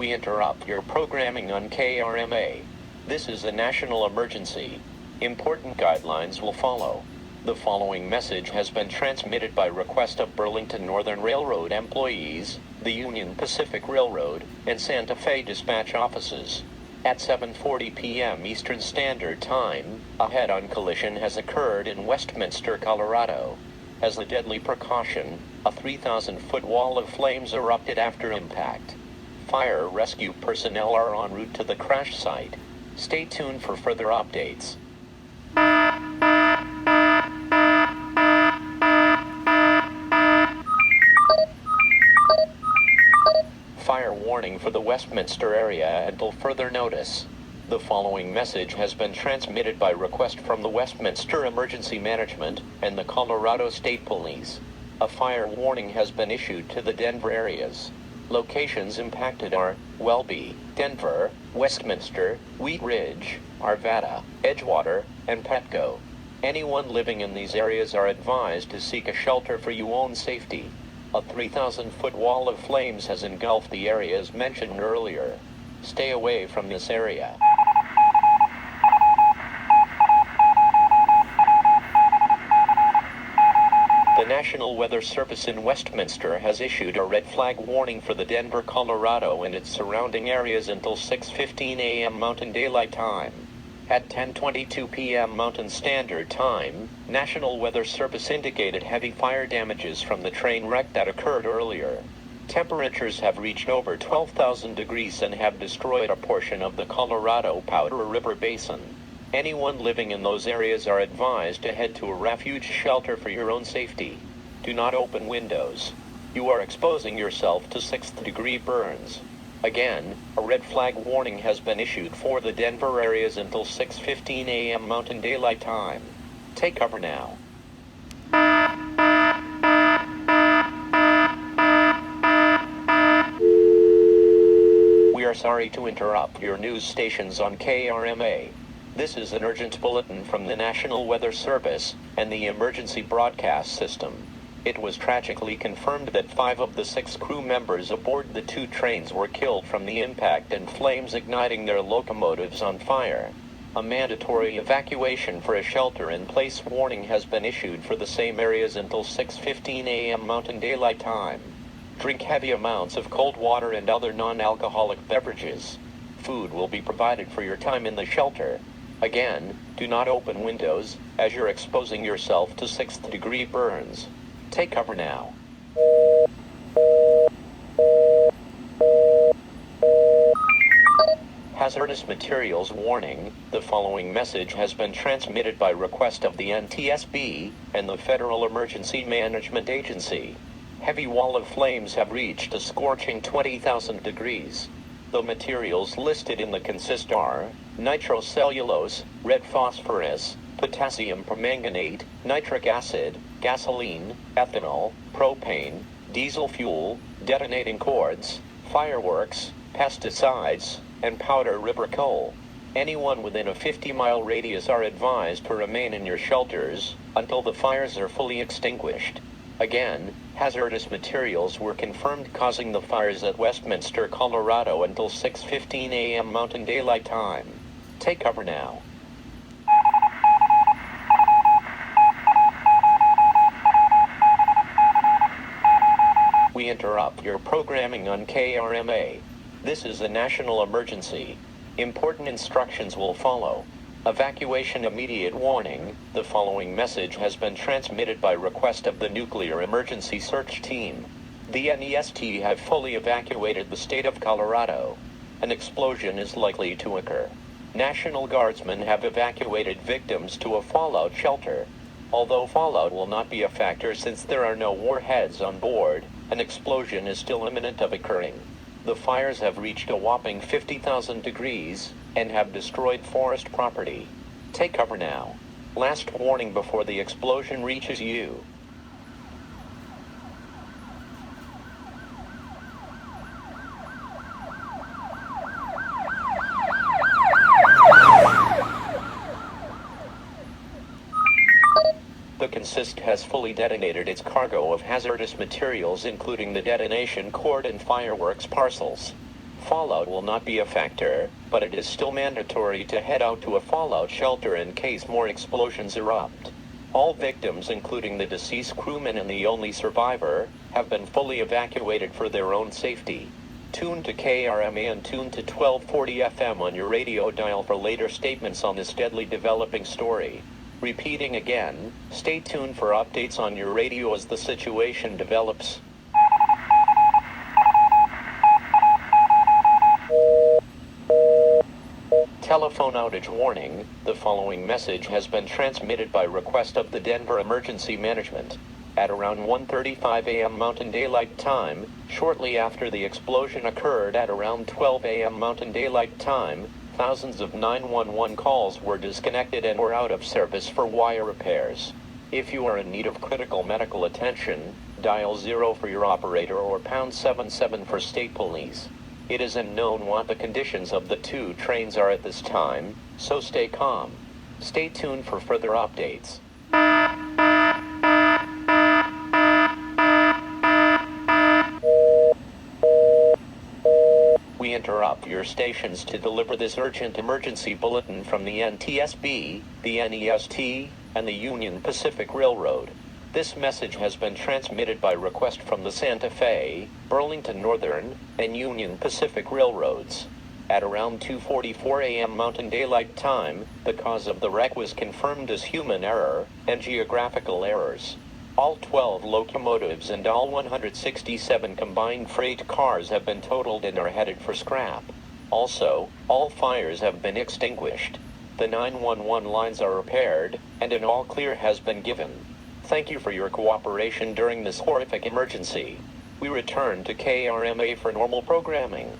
We interrupt your programming on KRMA. This is a national emergency. Important guidelines will follow. The following message has been transmitted by request of Burlington Northern Railroad employees, the Union Pacific Railroad, and Santa Fe dispatch offices. At 7:40 p.m. Eastern Standard Time, a head-on collision has occurred in Westminster, Colorado. As a deadly precaution, a 3,000-foot wall of flames erupted after impact. Fire rescue personnel are en route to the crash site. Stay tuned for further updates. Fire warning for the Westminster area until further notice. The following message has been transmitted by request from the Westminster Emergency Management and the Colorado State Police. A fire warning has been issued to the Denver areas. Locations impacted are Welby, Denver, Westminster, Wheat Ridge, Arvada, Edgewater, and Petco. Anyone living in these areas are advised to seek a shelter for your own safety. A 3,000-foot wall of flames has engulfed the areas mentioned earlier. Stay away from this area. The National Weather Service in Westminster has issued a red flag warning for the Denver, Colorado and its surrounding areas until 6:15 a.m. Mountain Daylight Time. At 10:22 p.m. Mountain Standard Time, National Weather Service indicated heavy fire damages from the train wreck that occurred earlier. Temperatures have reached over 12,000 degrees and have destroyed a portion of the Colorado Powder River Basin. Anyone living in those areas are advised to head to a refuge shelter for your own safety. Do not open windows. You are exposing yourself to 6th-degree burns. Again, a red flag warning has been issued for the Denver areas until 6:15 a.m. Mountain Daylight Time. Take cover now. We are sorry to interrupt your news stations on KRMA. This is an urgent bulletin from the National Weather Service and the Emergency Broadcast System. It was tragically confirmed that 5 of the 6 crew members aboard the 2 trains were killed from the impact and flames igniting their locomotives on fire. A mandatory evacuation for a shelter-in-place warning has been issued for the same areas until 6:15 a.m. Mountain Daylight Time. Drink heavy amounts of cold water and other non-alcoholic beverages. Food will be provided for your time in the shelter. Again, do not open windows, as you're exposing yourself to 6th-degree burns. Take cover now. Hazardous materials warning. The following message has been transmitted by request of the NTSB and the Federal Emergency Management Agency. Heavy wall of flames have reached a scorching 20,000 degrees. The materials listed in the consist are nitrocellulose, red phosphorus, potassium permanganate, nitric acid, gasoline, ethanol, propane, diesel fuel, detonating cords, fireworks, pesticides, and powder river coal. Anyone within a 50-mile radius are advised to remain in your shelters until the fires are fully extinguished. Again, hazardous materials were confirmed causing the fires at Westminster, Colorado until 6:15 a.m. Mountain Daylight Time. Take cover now. We interrupt your programming on KRMA. This is a national emergency. Important instructions will follow. Evacuation immediate warning. The following message has been transmitted by request of the Nuclear Emergency Search Team. The NEST have fully evacuated the state of Colorado. An explosion is likely to occur. National Guardsmen have evacuated victims to a fallout shelter. Although fallout will not be a factor since there are no warheads on board, an explosion is still imminent of occurring. The fires have reached a whopping 50,000 degrees and have destroyed forest property. Take cover now. Last warning before the explosion reaches you. The consist has fully detonated its cargo of hazardous materials including the detonation cord and fireworks parcels. Fallout will not be a factor, but it is still mandatory to head out to a fallout shelter in case more explosions erupt. All victims, including the deceased crewman and the only survivor, have been fully evacuated for their own safety. Tune to KRMA and tune to 1240 FM on your radio dial for later statements on this deadly developing story. Repeating again, stay tuned for updates on your radio as the situation develops. Telephone outage warning. The following message has been transmitted by request of the Denver Emergency Management. At around 1:35 a.m. Mountain Daylight Time, shortly after the explosion occurred at around 12 a.m. Mountain Daylight Time, thousands of 911 calls were disconnected and were out of service for wire repairs. If you are in need of critical medical attention, dial 0 for your operator or pound 77 for state police. It is unknown what the conditions of the two trains are at this time, so stay calm. Stay tuned for further updates. We interrupt your stations to deliver this urgent emergency bulletin from the NTSB, the NEST, and the Union Pacific Railroad. This message has been transmitted by request from the Santa Fe, Burlington Northern, and Union Pacific Railroads. At around 2:44 a.m. Mountain Daylight Time, the cause of the wreck was confirmed as human error and geographical errors. All 12 locomotives and all 167 combined freight cars have been totaled and are headed for scrap. Also, all fires have been extinguished. The 911 lines are repaired, and an all clear has been given. Thank you for your cooperation during this horrific emergency. We return to KRMA for normal programming.